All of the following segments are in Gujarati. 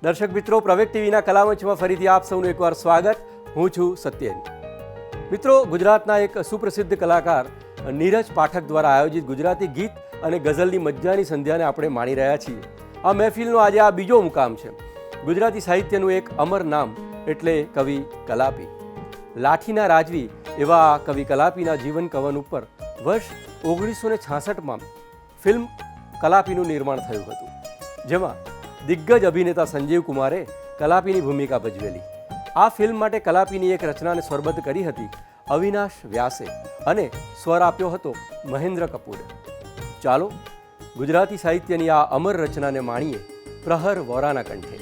દર્શક મિત્રો, પ્રવેગ ટીવીના કલામંચમાં ફરીથી આપ સૌનું એકવાર સ્વાગત. હું છું સત્યેન. મિત્રો, ગુજરાતના એક સુપ્રસિદ્ધ કલાકાર નીરજ પાઠક દ્વારા આયોજિત ગુજરાતી ગીત અને ગઝલની મજાની સંધ્યાને આપણે માણી રહ્યા છીએ. આ મહેફિલનો આજે આ બીજો મુકામ છે. ગુજરાતી સાહિત્યનું એક અમર નામ એટલે કવિ કલાપી. લાઠીના રાજવી એવા કવિ કલાપીના જીવન કવન ઉપર વર્ષ 1966માં ફિલ્મ કલાપીનું નિર્માણ થયું હતું, જેમાં દિગ્ગજ અભિનેતા સંજીવ કુમારે કલાપીની ભૂમિકા ભજવેલી. આ ફિલ્મ માટે કલાપીની એક રચનાને સ્વરબદ્ધ કરી હતી અવિનાશ વ્યાસે અને સ્વર આપ્યો હતો મહેન્દ્ર કપૂરે. ચાલો ગુજરાતી સાહિત્યની આ અમર રચનાને માણીએ પ્રહર વોરાના કંઠે.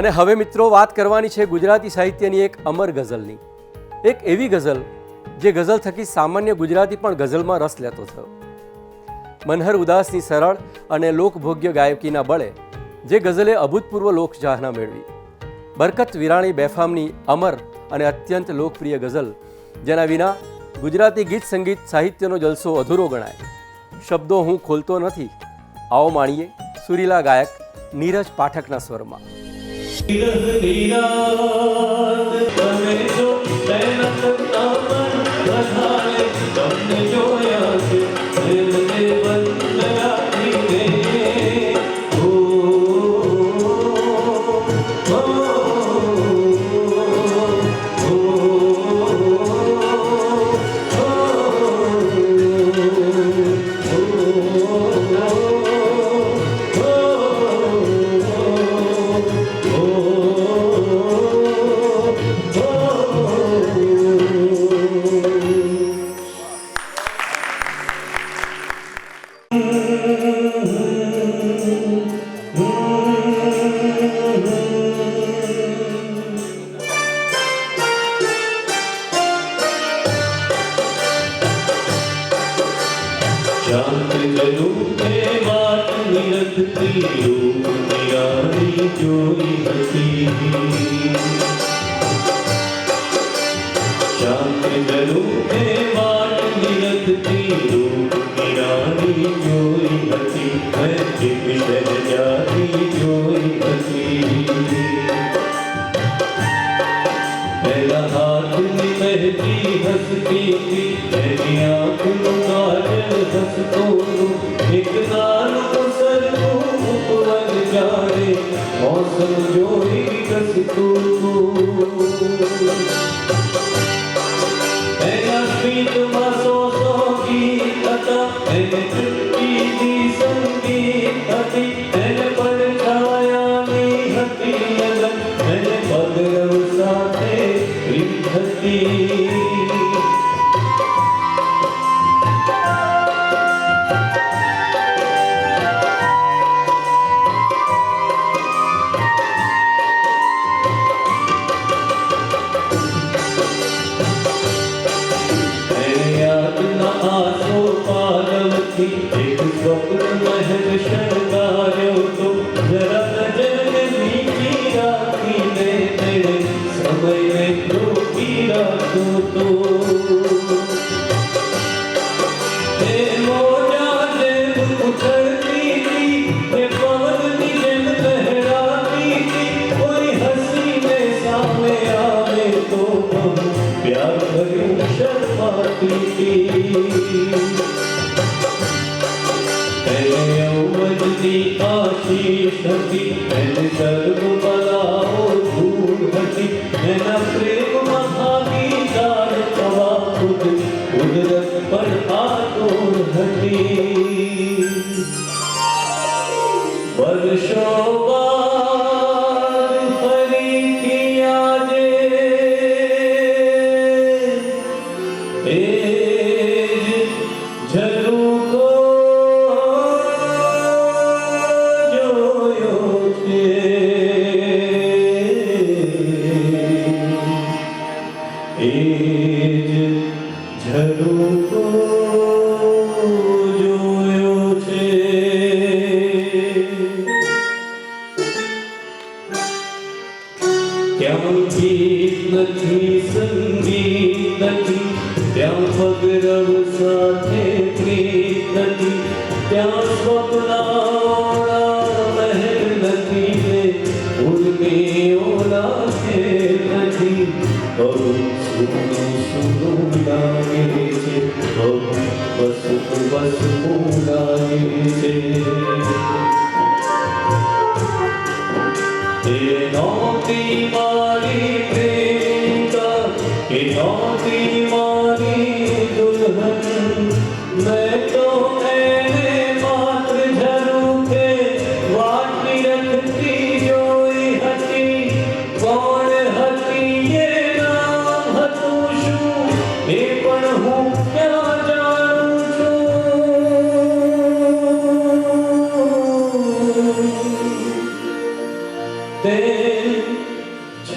અને હવે મિત્રો વાત કરવાની છે ગુજરાતી સાહિત્યની એક અમર ગઝલની, એક એવી ગઝલ જે ગઝલ થકી સામાન્ય ગુજરાતી પણ ગઝલમાં રસ લેતો થયો. મનહર ઉદાસની સરળ અને લોકભોગ્ય ગાયકીના બળે જે ગઝલે અભૂતપૂર્વ લોકચાહના મેળવી. બરકત વિરાણી બેફામની અમર અને અત્યંત લોકપ્રિય ગઝલ, જેના વિના ગુજરાતી ગીત સંગીત સાહિત્યનો જલસો અધૂરો ગણાય. શબ્દો હું ખોલતો નથી, આવો માણીએ સુરીલા ગાયક નીરજ પાઠકના સ્વરમાં.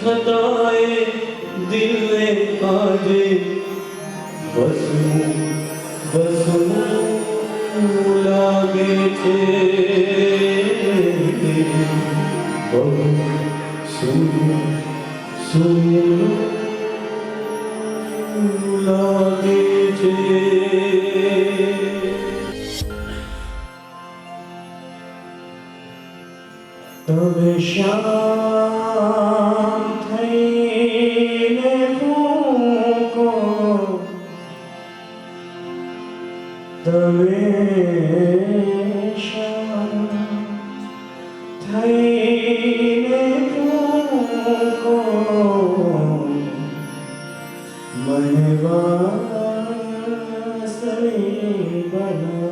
છતાંય દિલને આજે બસવું લાગે છે. બહુ સૂનું લાગે છે. તમે શામ થઈને ફૂંકો, તમે શામ થઈને ફૂંકો, મને વાસળી બનાવો.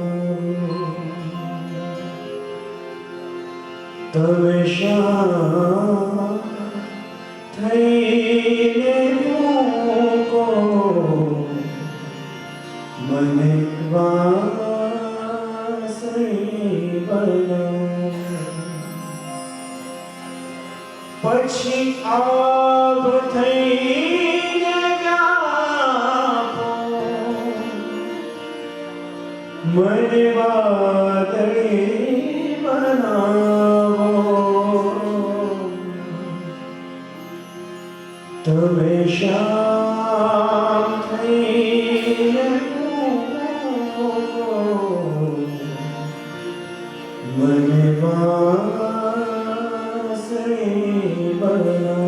તમે શામ થઈને મૂકો, મને વાસળી બનાવો. પછી આભ થઈને વ્યાપો, મને વાદળી બનાવો. તમે શામ થઈને મૂકો, મને વાસળી બનાવો.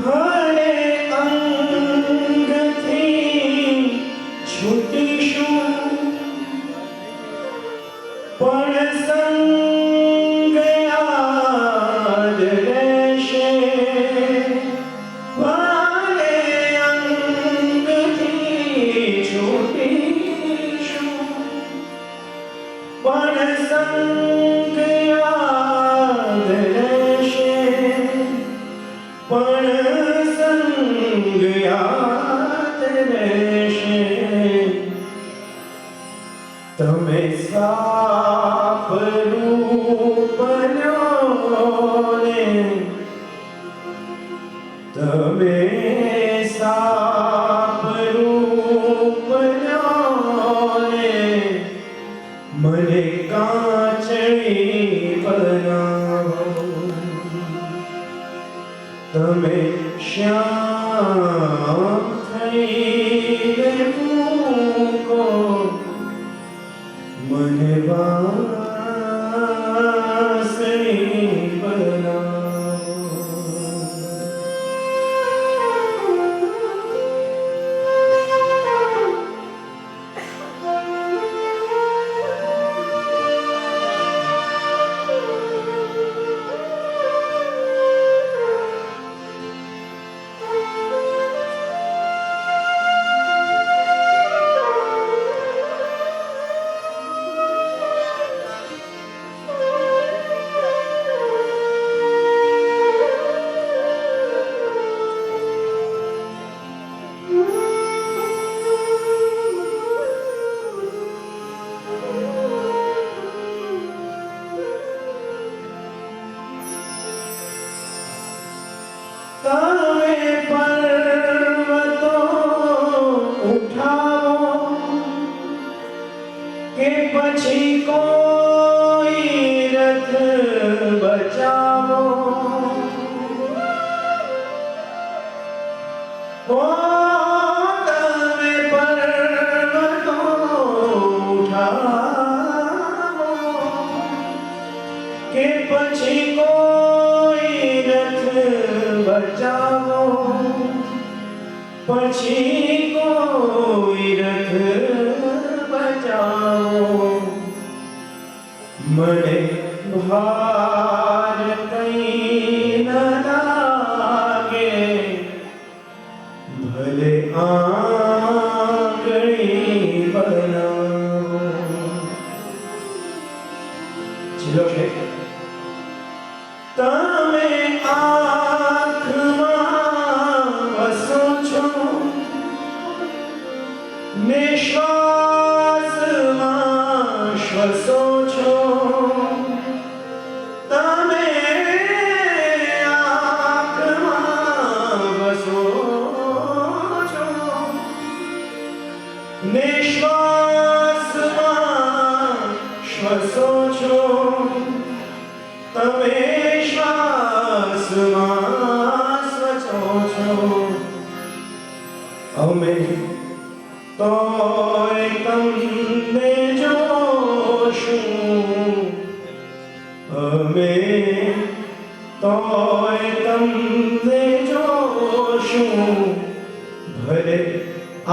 ભલે અંગથી છૂટીશું, પણ સંગ યાદ રહેશે. ભલે અંગથી છૂટીશું, પણ સંગ યાદ રહેશે. પણ સંગ યાદ રહેશે. તમે સાપ રૂપ લ્યો ને, તમે સાપ રૂપ લ્યો ને, મને કાચડી બનાવો. તમે શ્યામ થઈને મૂકો, મને વાસળી બનાવો. તમે પર્વતો ઉઠાવો કે પછી કોઈ રથ બચાવો. ઓ તમે પર્વતો ઉઠાવો કે પછી કોઈ રથ બચાવો. પછી કોઈ નિશ્વાસમાં શ્વસો છો તમે આંખમાં વસો છો નિશ્વાસમાં શ્વસો છો તમે શ્વાસમાં સ્વચો છો અમે તોય તમને જોશું અમે તોય તમને જોશું ભલે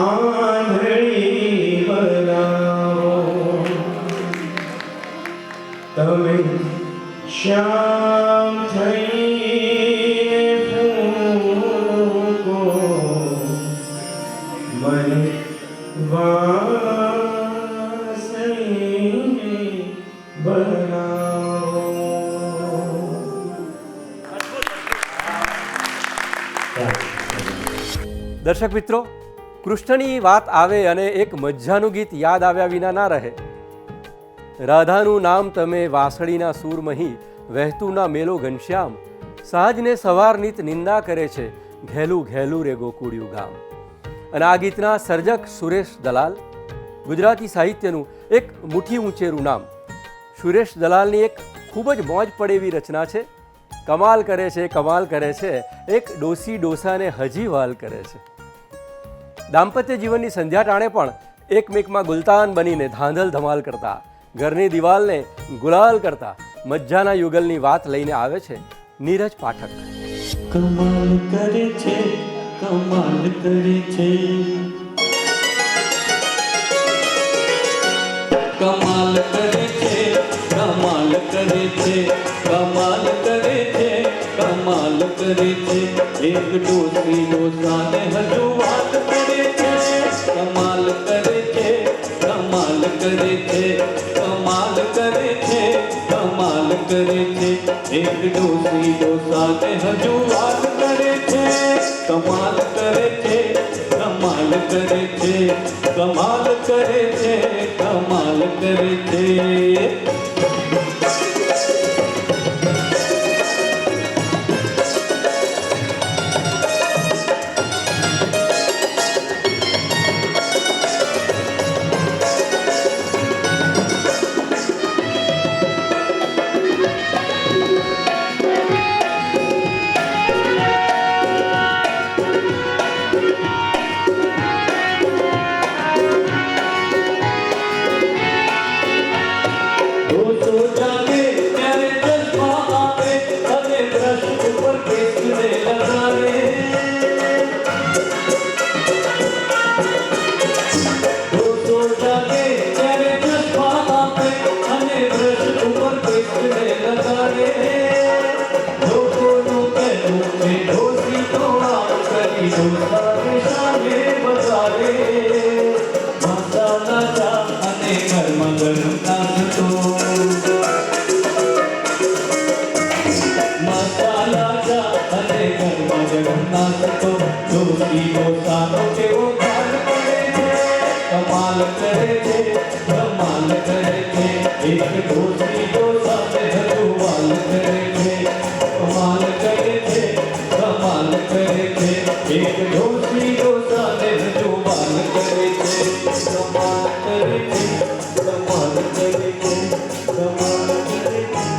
આંધળી બનાવો તમે શ્યામ થઈને ફૂકો મને વાસણી બનાવો. દર્શક મિત્રો, કૃષ્ણની વાત આવે અને એક મજ્જાનું ગીત યાદ આવ્યા વિના ના રહે. રાધાનું નામ તમે વાસળીના સૂરમહી, વહેતું ના મેલો ઘનશ્યામ, સાંજને સવાર નીત નિંદા કરે છે, ઘેલું ઘેલું રે ગોકુળિયું ગામ. અને આ ગીતના સર્જક સુરેશ દલાલ, ગુજરાતી સાહિત્યનું એક મુઠ્ઠી ઊંચેરું નામ. સુરેશ દલાલની એક ખૂબ જ મોજ પડે એવી રચના છે. કમાલ કરે છે, કમાલ કરે છે, એક ડોસી ડોસાને હજી વાલ કરે છે. દાંપત્ય જીવનની સંધ્યા ટાણે પણ એકમેકમાં ગુલતાન બનીને ધાંધલ ધમાલ કરતા, ઘરની દિવાલને ગુલાલ કરતા મજ્જાના યુગલની વાત લઈને આવે છે નીરજ પાઠક. કમાલ કરે છે, કમાલ કરે છે, કમાલ કરે છે, કમાલ કરે છે, કમાલ કરે છે, કમાલ કરે છે, એક ડોસી ડોસાને હજુ વાત કરે છે. કમાલ કરે છે, કમાલ કરે છે, કમાલ કરે છે, કમાલ કરે છે, એક ડોસી ડોસાને હજુ વાત કરે છે. કમાલ કરે છે, કમાલ કરે છે, કમાલ કરે છે, કમાલ કરે છે. कमाल करे थे, कमाल करे थे, एक डोसी डोसाने हजू वाल करे थे. कमाल करे थे, कमाल करे थे, एक डोसी डोसाने हजू वाल करे थे. कमाल करे थे, कमाल करे थे, कमाल करे थे, कमाल करे थे.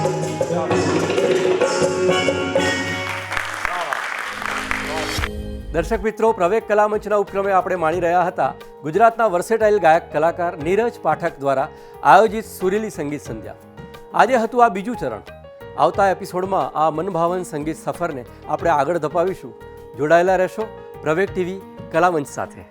દર્શક મિત્રો, પ્રવેગ કલામંચના ઉપક્રમે આપણે માણી રહ્યા હતા ગુજરાતના વર્સેટાઇલ ગાયક કલાકાર નીરજ પાઠક દ્વારા આયોજિત સુરીલી સંગીત સંધ્યા. આજે હતું આ બીજું ચરણ. આવતા એપિસોડમાં આ મનભાવન સંગીત સફરને આપણે આગળ ધપાવીશું. જોડાયેલા રહેશો પ્રવેગ ટીવી કલામંચ સાથે.